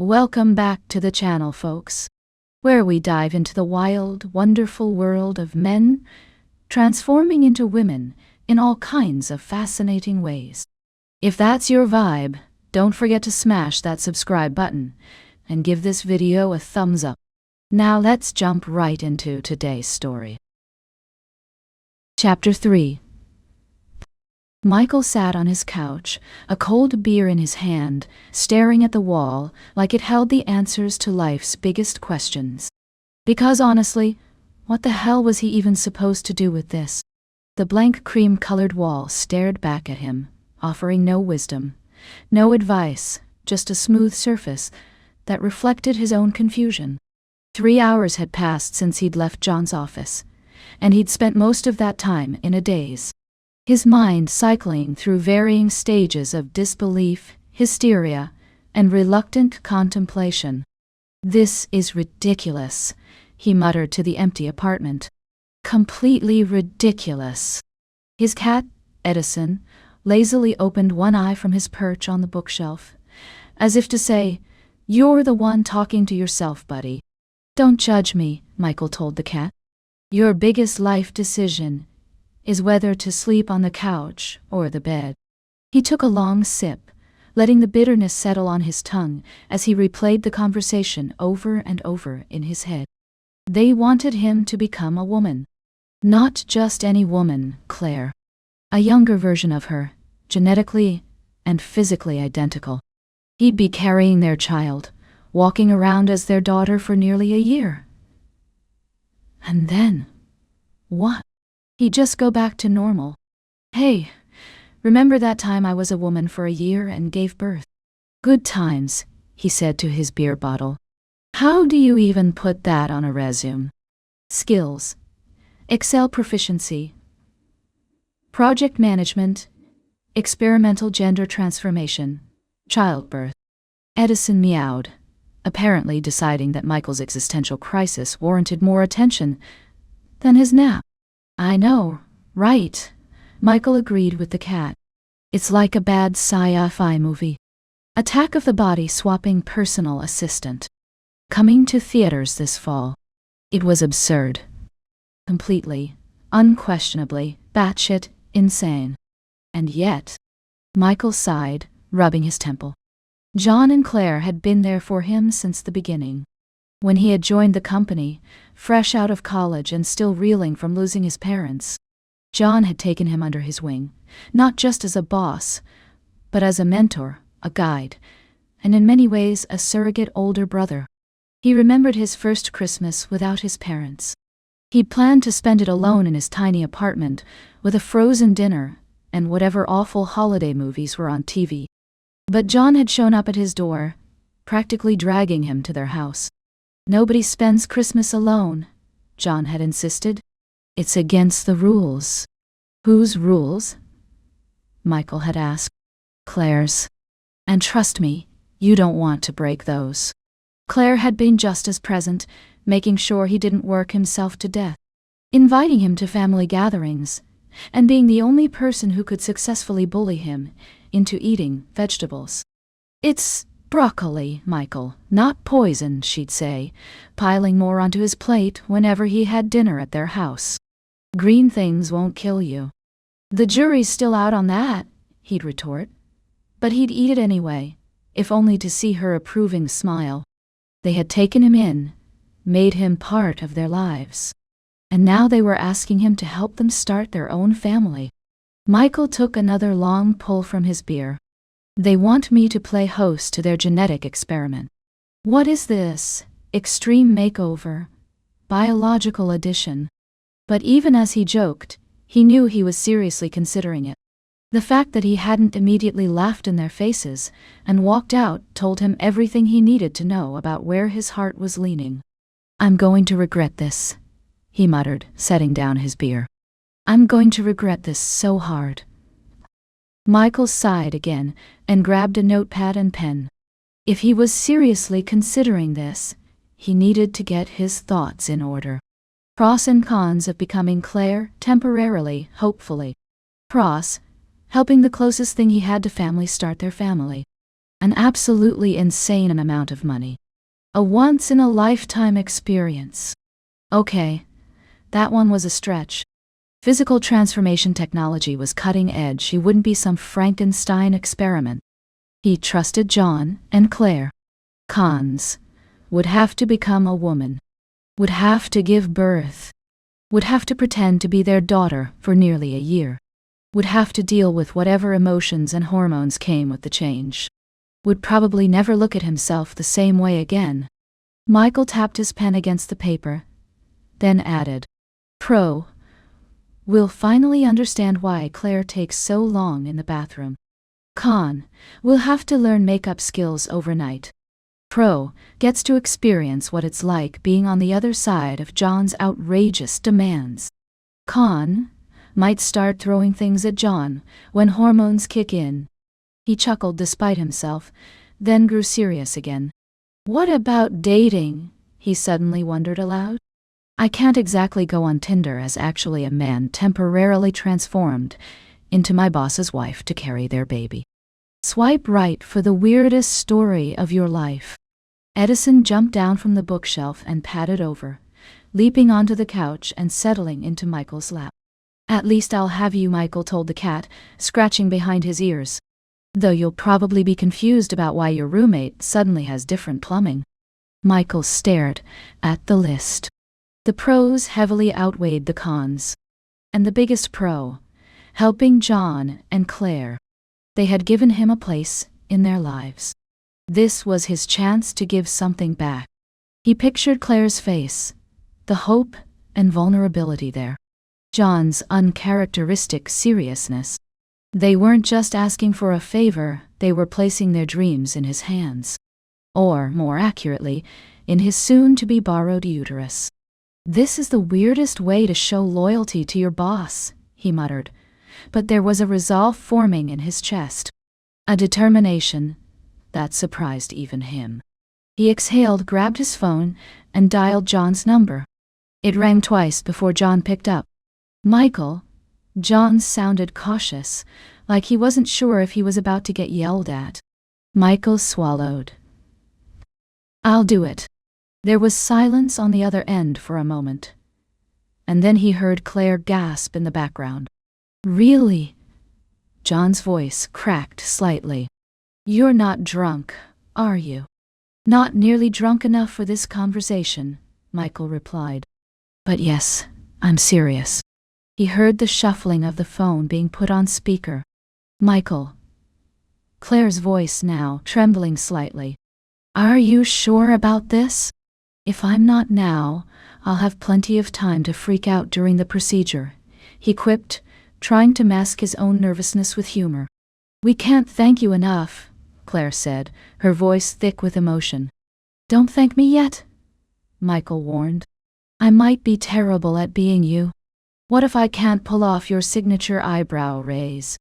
Welcome back to the channel, folks, where we dive into the wild, wonderful world of men transforming into women in all kinds of fascinating ways. If that's your vibe, don't forget to smash that subscribe button and give this video a thumbs up. Now let's jump right into today's story. Chapter 3. Michael sat on his couch, a cold beer in his hand, staring at the wall like it held the answers to life's biggest questions. Because honestly, what the hell was he even supposed to do with this? The blank cream-colored wall stared back at him, offering no wisdom, no advice, just a smooth surface that reflected his own confusion. 3 hours had passed since he'd left John's office, and he'd spent most of that time in a daze. His mind cycling through varying stages of disbelief, hysteria, and reluctant contemplation. "This is ridiculous," he muttered to the empty apartment. "Completely ridiculous." His cat, Edison, lazily opened one eye from his perch on the bookshelf, as if to say, "You're the one talking to yourself, buddy." "Don't judge me," Michael told the cat. "Your biggest life decision is whether to sleep on the couch or the bed." He took a long sip, letting the bitterness settle on his tongue as he replayed the conversation over and over in his head. They wanted him to become a woman. Not just any woman, Claire. A younger version of her, genetically and physically identical. He'd be carrying their child, walking around as their daughter for nearly a year. And then, what? He'd just go back to normal. "Hey, remember that time I was a woman for a year and gave birth?" "Good times," he said to his beer bottle. "How do you even put that on a resume?" "Skills. Excel proficiency. Project management. Experimental gender transformation. Childbirth." Edison meowed, apparently deciding that Michael's existential crisis warranted more attention than his nap. "I know, right," Michael agreed with the cat. "It's like a bad sci-fi movie. Attack of the Body Swapping Personal Assistant. Coming to theaters this fall." It was absurd. Completely, unquestionably, batshit insane. And yet, Michael sighed, rubbing his temple. John and Claire had been there for him since the beginning. When he had joined the company, fresh out of college and still reeling from losing his parents, John had taken him under his wing, not just as a boss, but as a mentor, a guide, and in many ways a surrogate older brother. He remembered his first Christmas without his parents. He'd planned to spend it alone in his tiny apartment, with a frozen dinner and whatever awful holiday movies were on TV. But John had shown up at his door, practically dragging him to their house. "Nobody spends Christmas alone," John had insisted. "It's against the rules." "Whose rules?" Michael had asked. "Claire's. And trust me, you don't want to break those." Claire had been just as present, making sure he didn't work himself to death, inviting him to family gatherings, and being the only person who could successfully bully him into eating vegetables. "It's broccoli, Michael, not poison," she'd say, piling more onto his plate whenever he had dinner at their house. "Green things won't kill you." "The jury's still out on that," he'd retort. But he'd eat it anyway, if only to see her approving smile. They had taken him in, made him part of their lives. And now they were asking him to help them start their own family. Michael took another long pull from his beer. "They want me to play host to their genetic experiment. What is this? Extreme makeover? Biological addition?" But even as he joked, he knew he was seriously considering it. The fact that he hadn't immediately laughed in their faces and walked out told him everything he needed to know about where his heart was leaning. "I'm going to regret this," he muttered, setting down his beer. "I'm going to regret this so hard." Michael sighed again and grabbed a notepad and pen. If he was seriously considering this, he needed to get his thoughts in order. Pros and cons of becoming Claire temporarily, hopefully. Pros, helping the closest thing he had to family start their family. An absolutely insane amount of money. A once-in-a-lifetime experience. Okay, that one was a stretch. Physical transformation technology was cutting edge. He wouldn't be some Frankenstein experiment. He trusted John and Claire. Cons. Would have to become a woman. Would have to give birth. Would have to pretend to be their daughter for nearly a year. Would have to deal with whatever emotions and hormones came with the change. Would probably never look at himself the same way again. Michael tapped his pen against the paper, then added, Pro. Will finally understand why Claire takes so long in the bathroom. Con. Will have to learn makeup skills overnight. Pro. Gets to experience what it's like being on the other side of John's outrageous demands. Con. Might start throwing things at John when hormones kick in. He chuckled despite himself, then grew serious again. What about dating? He suddenly wondered aloud. I can't exactly go on Tinder as actually a man temporarily transformed into my boss's wife to carry their baby. Swipe right for the weirdest story of your life. Edison jumped down from the bookshelf and padded over, leaping onto the couch and settling into Michael's lap. At least I'll have you, Michael told the cat, scratching behind his ears. Though you'll probably be confused about why your roommate suddenly has different plumbing. Michael stared at the list. The pros heavily outweighed the cons. And the biggest pro, helping John and Claire. They had given him a place in their lives. This was his chance to give something back. He pictured Claire's face, the hope and vulnerability there. John's uncharacteristic seriousness. They weren't just asking for a favor, they were placing their dreams in his hands. Or, more accurately, in his soon-to-be borrowed uterus. This is the weirdest way to show loyalty to your boss, he muttered. But there was a resolve forming in his chest. A determination that surprised even him. He exhaled, grabbed his phone, and dialed John's number. It rang twice before John picked up. Michael. John sounded cautious, like he wasn't sure if he was about to get yelled at. Michael swallowed. I'll do it. There was silence on the other end for a moment. And then he heard Claire gasp in the background. Really? John's voice cracked slightly. You're not drunk, are you? Not nearly drunk enough for this conversation, Michael replied. But yes, I'm serious. He heard the shuffling of the phone being put on speaker. Michael. Claire's voice now trembling slightly. Are you sure about this? If I'm not now, I'll have plenty of time to freak out during the procedure, he quipped, trying to mask his own nervousness with humor. We can't thank you enough, Claire said, her voice thick with emotion. Don't thank me yet, Michael warned. I might be terrible at being you. What if I can't pull off your signature eyebrow raise?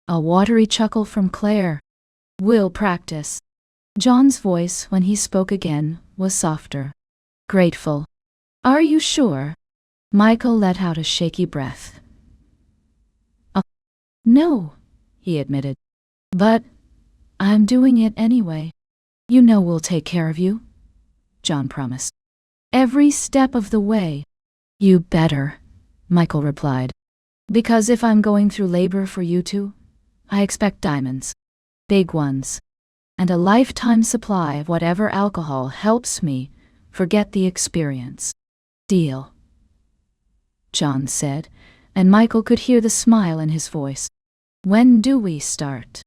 A watery chuckle from Claire. We'll practice. John's voice, when he spoke again, was softer. Grateful. Are you sure? Michael let out a shaky breath. No, he admitted. But I'm doing it anyway. You know we'll take care of you, John promised. Every step of the way. You better, Michael replied. Because if I'm going through labor for you two, I expect diamonds. Big ones. And a lifetime supply of whatever alcohol helps me forget the experience. Deal, John said, and Michael could hear the smile in his voice. When do we start?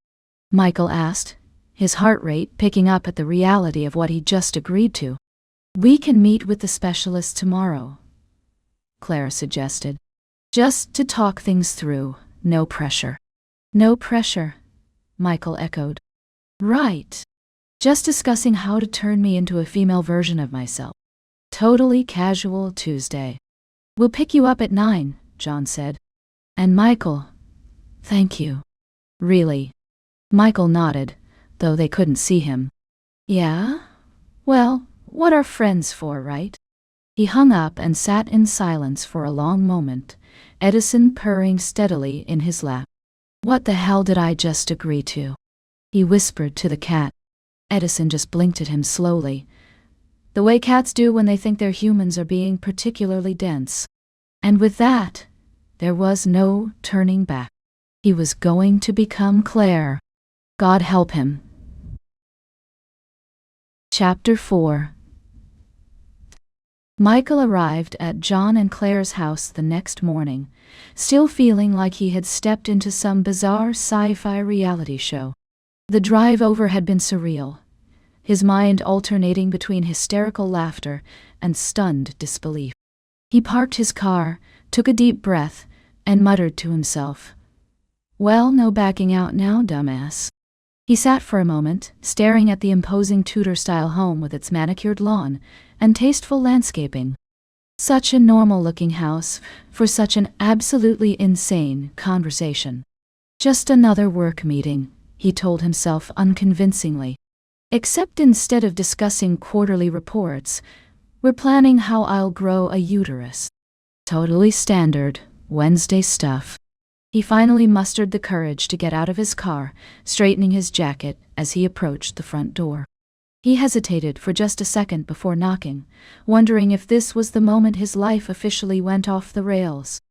Michael asked, his heart rate picking up at the reality of what he'd just agreed to. We can meet with the specialist tomorrow, Claire suggested. Just to talk things through, no pressure. No pressure, Michael echoed. Right. Just discussing how to turn me into a female version of myself. Totally casual Tuesday. We'll pick you up at 9, John said. And Michael, thank you. Really? Michael nodded, though they couldn't see him. Yeah? Well, what are friends for, right? He hung up and sat in silence for a long moment, Edison purring steadily in his lap. What the hell did I just agree to? He whispered to the cat. Edison just blinked at him slowly, the way cats do when they think their humans are being particularly dense. And with that, there was no turning back. He was going to become Claire. God help him. Chapter 4. Michael arrived at John and Claire's house the next morning, still feeling like he had stepped into some bizarre sci-fi reality show. The drive over had been surreal, his mind alternating between hysterical laughter and stunned disbelief. He parked his car, took a deep breath, and muttered to himself, "Well, no backing out now, dumbass." He sat for a moment, staring at the imposing Tudor-style home with its manicured lawn and tasteful landscaping. Such a normal-looking house for such an absolutely insane conversation. Just another work meeting, he told himself unconvincingly. Except instead of discussing quarterly reports, we're planning how I'll grow a uterus. Totally standard Wednesday stuff. He finally mustered the courage to get out of his car, straightening his jacket as he approached the front door. He hesitated for just a second before knocking, wondering if this was the moment his life officially went off the rails.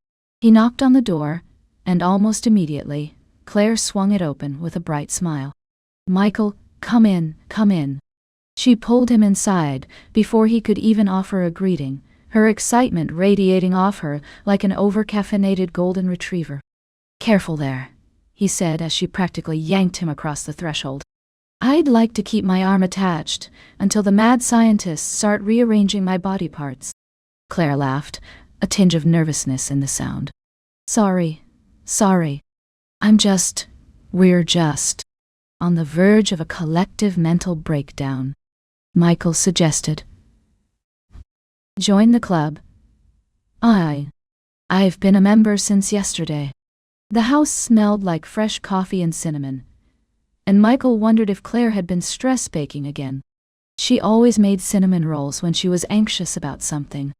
He knocked on the door, and almost immediately, Claire swung it open with a bright smile. "Michael, come in, come in." She pulled him inside before he could even offer a greeting, her excitement radiating off her like an over-caffeinated golden retriever. "Careful there," he said as she practically yanked him across the threshold. "I'd like to keep my arm attached until the mad scientists start rearranging my body parts." Claire laughed, a tinge of nervousness in the sound. Sorry. We're just on the verge of a collective mental breakdown," Michael suggested. "Join the club." I've been a member since yesterday." The house smelled like fresh coffee and cinnamon, and Michael wondered if Claire had been stress baking again. She always made cinnamon rolls when she was anxious about something.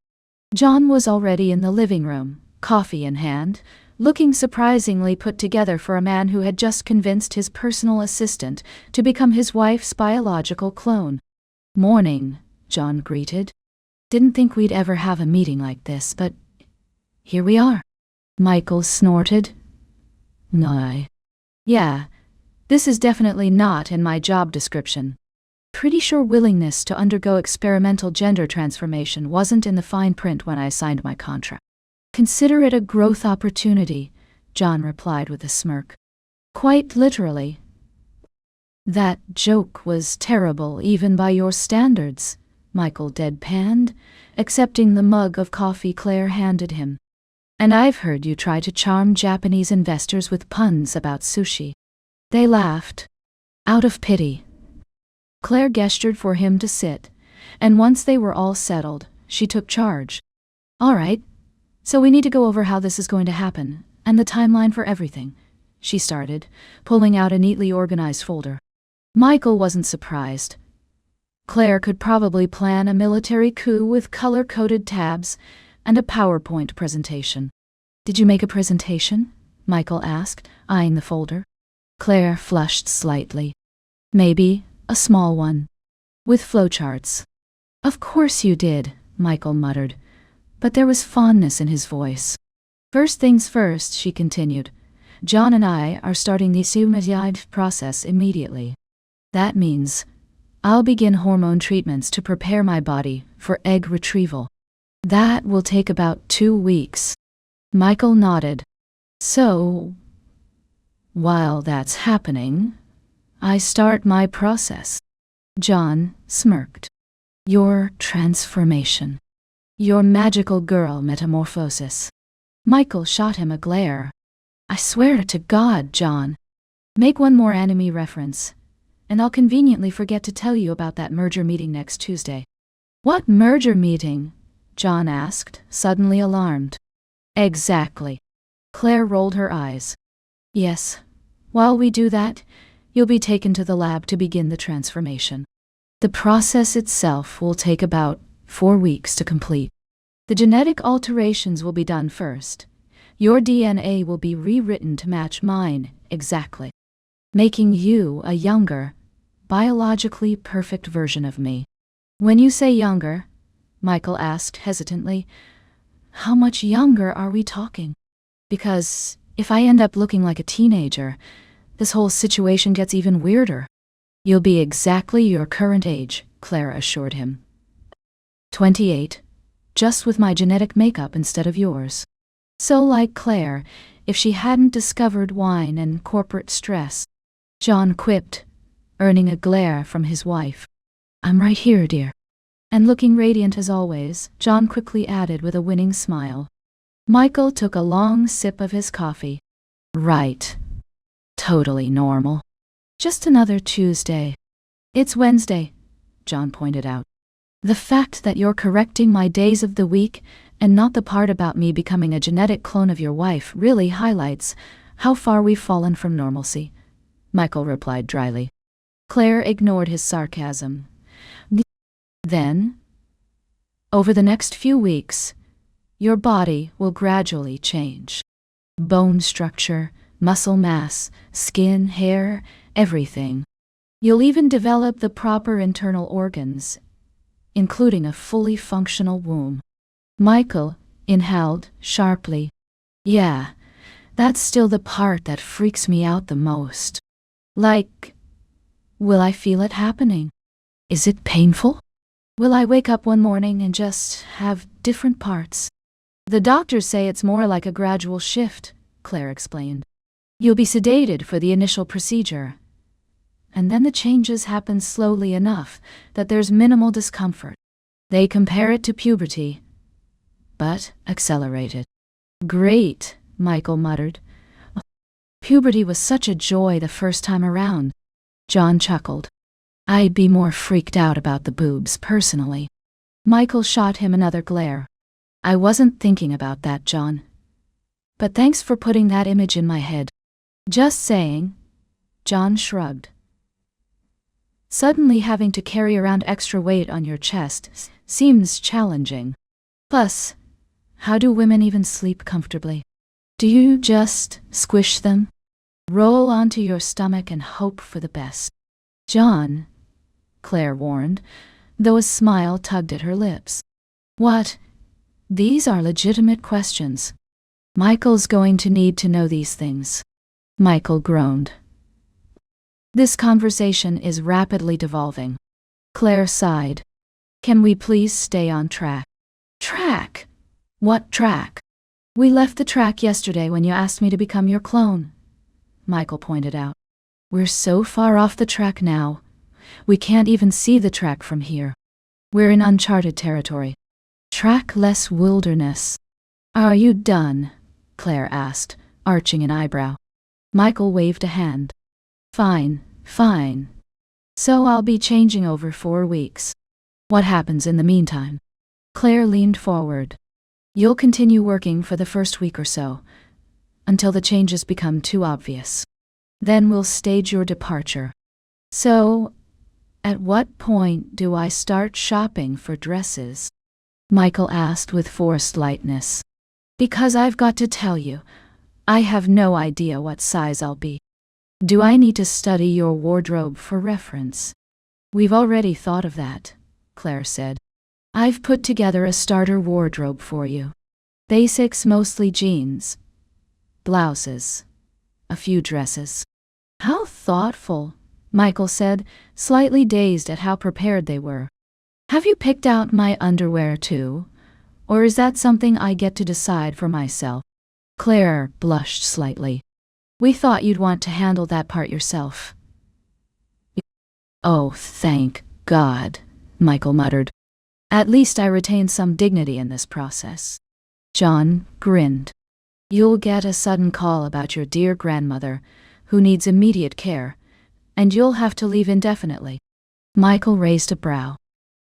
John was already in the living room, coffee in hand, looking surprisingly put together for a man who had just convinced his personal assistant to become his wife's biological clone. "Morning," John greeted. "Didn't think we'd ever have a meeting like this, but here we are." Michael snorted. "No. Yeah, this is definitely not in my job description. Pretty sure willingness to undergo experimental gender transformation wasn't in the fine print when I signed my contract." "Consider it a growth opportunity," John replied with a smirk. "Quite literally." "That joke was terrible even by your standards," Michael deadpanned, accepting the mug of coffee Claire handed him. "And I've heard you try to charm Japanese investors with puns about sushi." They laughed. Out of pity. Claire gestured for him to sit, and once they were all settled, she took charge. "All right, so we need to go over how this is going to happen, and the timeline for everything," she started, pulling out a neatly organized folder. Michael wasn't surprised. Claire could probably plan a military coup with color-coded tabs and a PowerPoint presentation. "Did you make a presentation?" Michael asked, eyeing the folder. Claire flushed slightly. "Maybe a small one. With flowcharts." "Of course you did," Michael muttered, but there was fondness in his voice. "First things first," she continued. "John and I are starting the surrogate process immediately. That means I'll begin hormone treatments to prepare my body for egg retrieval. That will take about 2 weeks." Michael nodded. "So, while that's happening, I start my process." John smirked. "Your transformation. Your magical girl metamorphosis." Michael shot him a glare. "I swear to God, John. Make one more anime reference, and I'll conveniently forget to tell you about that merger meeting next Tuesday." "What merger meeting?" John asked, suddenly alarmed. "Exactly." Claire rolled her eyes. "Yes, while we do that, you'll be taken to the lab to begin the transformation. The process itself will take about 4 weeks to complete. The genetic alterations will be done first. Your DNA will be rewritten to match mine exactly, making you a younger, biologically perfect version of me. When you say younger, Michael asked hesitantly, how much younger are we talking? Because if I end up looking like a teenager, this whole situation gets even weirder. You'll be exactly your current age, Clara assured him. 28, just with my genetic makeup instead of yours. So like Claire, if she hadn't discovered wine and corporate stress. John quipped, earning a glare from his wife. I'm right here, dear. And looking radiant as always, John quickly added with a winning smile. Michael took a long sip of his coffee. Right. Totally normal. Just another Tuesday. It's Wednesday, John pointed out. The fact that you're correcting my days of the week and not the part about me becoming a genetic clone of your wife really highlights how far we've fallen from normalcy, Michael replied dryly. Claire ignored his sarcasm. Then, over the next few weeks, your body will gradually change. Bone structure, muscle mass, skin, hair, everything. You'll even develop the proper internal organs, including a fully functional womb. Michael inhaled sharply. Yeah, that's still the part that freaks me out the most. Like, will I feel it happening? Is it painful? Will I wake up one morning and just have different parts? The doctors say it's more like a gradual shift, Claire explained. You'll be sedated for the initial procedure, and then the changes happen slowly enough that there's minimal discomfort. They compare it to puberty, but accelerated. Great, Michael muttered. Puberty was such a joy the first time around. John chuckled. I'd be more freaked out about the boobs personally. Michael shot him another glare. I wasn't thinking about that, John. But thanks for putting that image in my head. Just saying. John shrugged. Suddenly having to carry around extra weight on your chest seems challenging. Plus, how do women even sleep comfortably? Do you just squish them? Roll onto your stomach and hope for the best? John, Claire warned, though a smile tugged at her lips. What? These are legitimate questions. Michael's going to need to know these things. Michael groaned. This conversation is rapidly devolving. Claire sighed. Can we please stay on track? Track? What track? We left the track yesterday when you asked me to become your clone, Michael pointed out. We're so far off the track now, we can't even see the track from here. We're in uncharted territory. Trackless wilderness. Are you done? Claire asked, arching an eyebrow. Michael waved a hand. Fine, fine. So I'll be changing over 4 weeks. What happens in the meantime? Claire leaned forward. You'll continue working for the first week or so, until the changes become too obvious. Then we'll stage your departure. So, at what point do I start shopping for dresses? Michael asked with forced lightness. Because I've got to tell you, I have no idea what size I'll be. Do I need to study your wardrobe for reference? We've already thought of that, Claire said. I've put together a starter wardrobe for you. Basics, mostly jeans, blouses, a few dresses. How thoughtful, Michael said, slightly dazed at how prepared they were. Have you picked out my underwear too? Or is that something I get to decide for myself? Claire blushed slightly. We thought you'd want to handle that part yourself. Oh, thank God, Michael muttered. At least I retain some dignity in this process. John grinned. You'll get a sudden call about your dear grandmother, who needs immediate care, and you'll have to leave indefinitely. Michael raised a brow.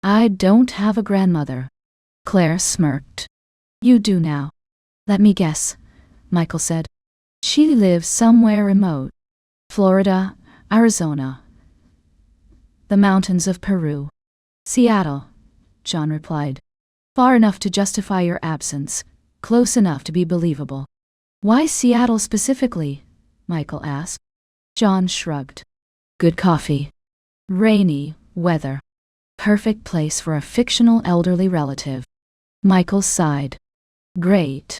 I don't have a grandmother. Claire smirked. You do now. Let me guess, Michael said. She lives somewhere remote. Florida, Arizona, the mountains of Peru. Seattle, John replied. Far enough to justify your absence, close enough to be believable. Why Seattle specifically? Michael asked. John shrugged. Good coffee. Rainy weather. Perfect place for a fictional elderly relative. Michael sighed. Great.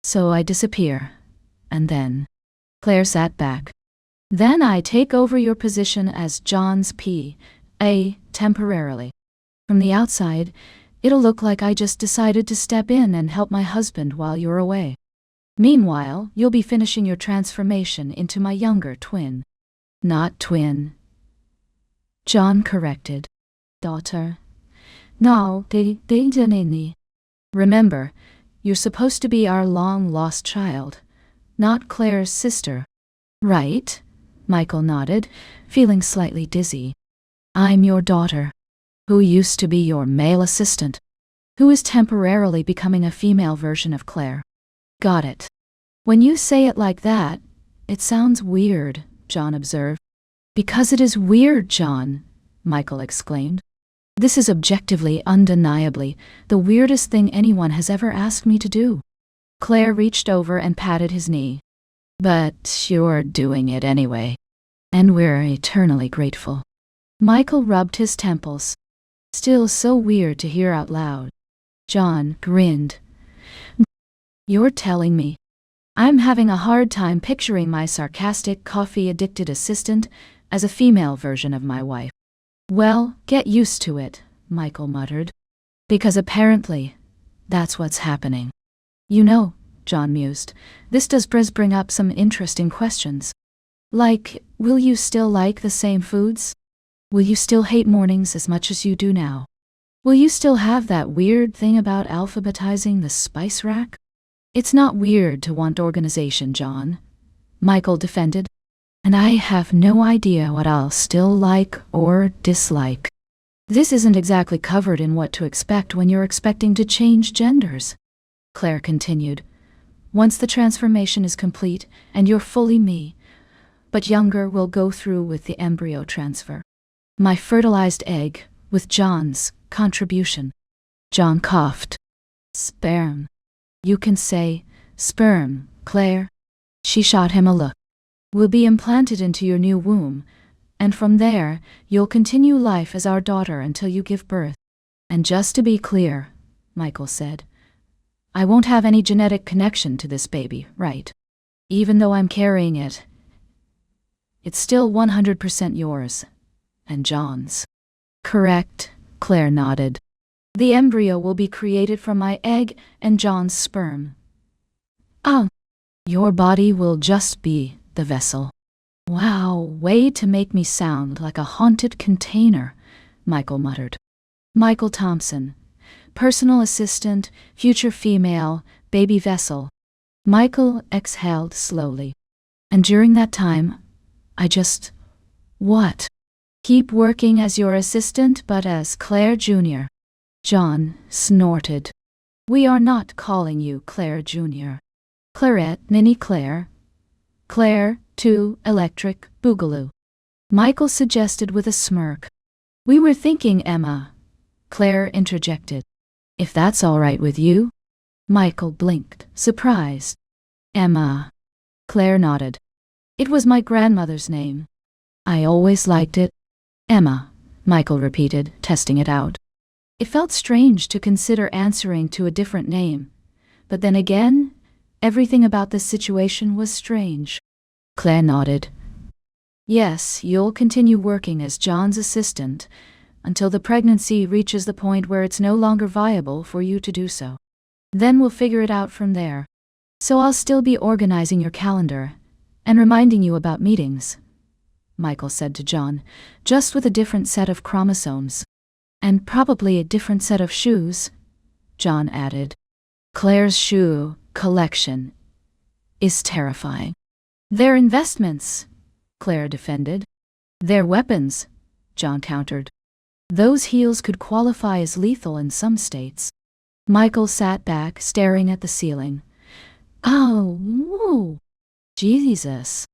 So I disappear. And then. Claire sat back. Then I take over your position as John's PA temporarily. From the outside, it'll look like I just decided to step in and help my husband while you're away. Meanwhile, you'll be finishing your transformation into my younger twin. Not twin. John corrected. Daughter. No, they didn't. Remember, you're supposed to be our long-lost child, not Claire's sister. Right? Michael nodded, feeling slightly dizzy. I'm your daughter, who used to be your male assistant, who is temporarily becoming a female version of Claire. Got it. When you say it like that, it sounds weird, John observed. Because it is weird, John, Michael exclaimed. This is objectively, undeniably, the weirdest thing anyone has ever asked me to do. Claire reached over and patted his knee. But you're doing it anyway. And we're eternally grateful. Michael rubbed his temples. Still so weird to hear out loud. John grinned. You're telling me. I'm having a hard time picturing my sarcastic, coffee-addicted assistant as a female version of my wife. Well, get used to it, Michael muttered. Because apparently, that's what's happening. You know, John mused, this does bring up some interesting questions. Like, will you still like the same foods? Will you still hate mornings as much as you do now? Will you still have that weird thing about alphabetizing the spice rack? It's not weird to want organization, John, Michael defended. And I have no idea what I'll still like or dislike. This isn't exactly covered in what to expect when you're expecting to change genders, Claire continued. Once the transformation is complete and you're fully me, but younger will go through with the embryo transfer. My fertilized egg, with John's contribution. John coughed. Sperm. You can say, sperm, Claire. She shot him a look. Will be implanted into your new womb, and from there, you'll continue life as our daughter until you give birth. And just to be clear, Michael said, I won't have any genetic connection to this baby, right? Even though I'm carrying it, it's still 100% yours, and John's. Correct, Claire nodded. The embryo will be created from my egg and John's sperm. Your body will just be the vessel. Wow, way to make me sound like a haunted container, Michael muttered. Michael Thompson, personal assistant, future female, baby vessel. Michael exhaled slowly. And during that time, what? Keep working as your assistant but as Claire Jr. John snorted. We are not calling you Claire Jr. Clarette, Mini Claire. Claire, 2, Electric, Boogaloo. Michael suggested with a smirk. We were thinking Emma. Claire interjected. If that's all right with you? Michael blinked, surprised. Emma. Claire nodded. It was my grandmother's name. I always liked it. Emma, Michael repeated, testing it out. It felt strange to consider answering to a different name, but then again, everything about this situation was strange. Claire nodded. Yes, you'll continue working as John's assistant until the pregnancy reaches the point where it's no longer viable for you to do so. Then we'll figure it out from there. So I'll still be organizing your calendar and reminding you about meetings, Michael said to John, just with a different set of chromosomes. And probably a different set of shoes, John added. Claire's shoe collection is terrifying. They're investments, Claire defended. They're weapons, John countered. Those heels could qualify as lethal in some states. Michael sat back, staring at the ceiling. Oh, whoa. Jesus.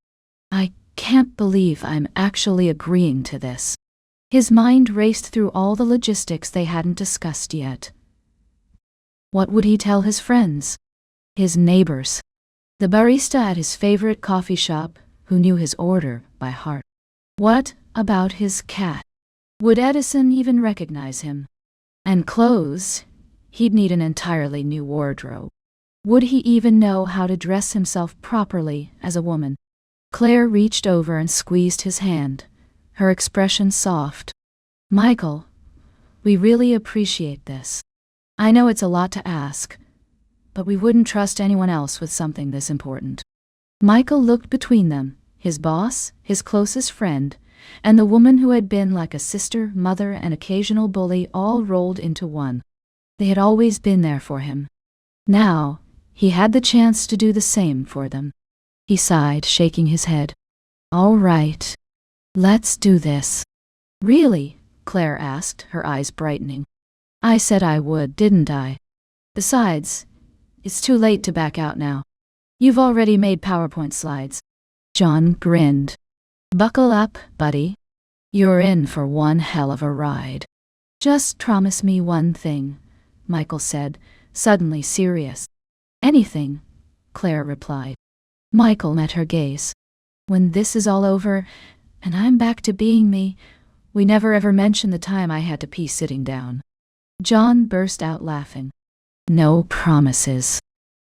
I can't believe I'm actually agreeing to this. His mind raced through all the logistics they hadn't discussed yet. What would he tell his friends? His neighbors? The barista at his favorite coffee shop, who knew his order by heart? What about his cat? Would Edison even recognize him? And clothes? He'd need an entirely new wardrobe. Would he even know how to dress himself properly as a woman? Claire reached over and squeezed his hand, her expression soft. Michael, we really appreciate this. I know it's a lot to ask, but we wouldn't trust anyone else with something this important. Michael looked between them, his boss, his closest friend, and the woman who had been like a sister, mother, and occasional bully all rolled into one. They had always been there for him. Now, he had the chance to do the same for them. He sighed, shaking his head. All right. Let's do this. Really? Claire asked, her eyes brightening. I said I would, didn't I? Besides, it's too late to back out now. You've already made PowerPoint slides. John grinned. Buckle up, buddy. You're in for one hell of a ride. Just promise me one thing, Michael said, suddenly serious. Anything, Claire replied. Michael met her gaze. When this is all over, and I'm back to being me, we never ever mention the time I had to pee sitting down. John burst out laughing. No promises.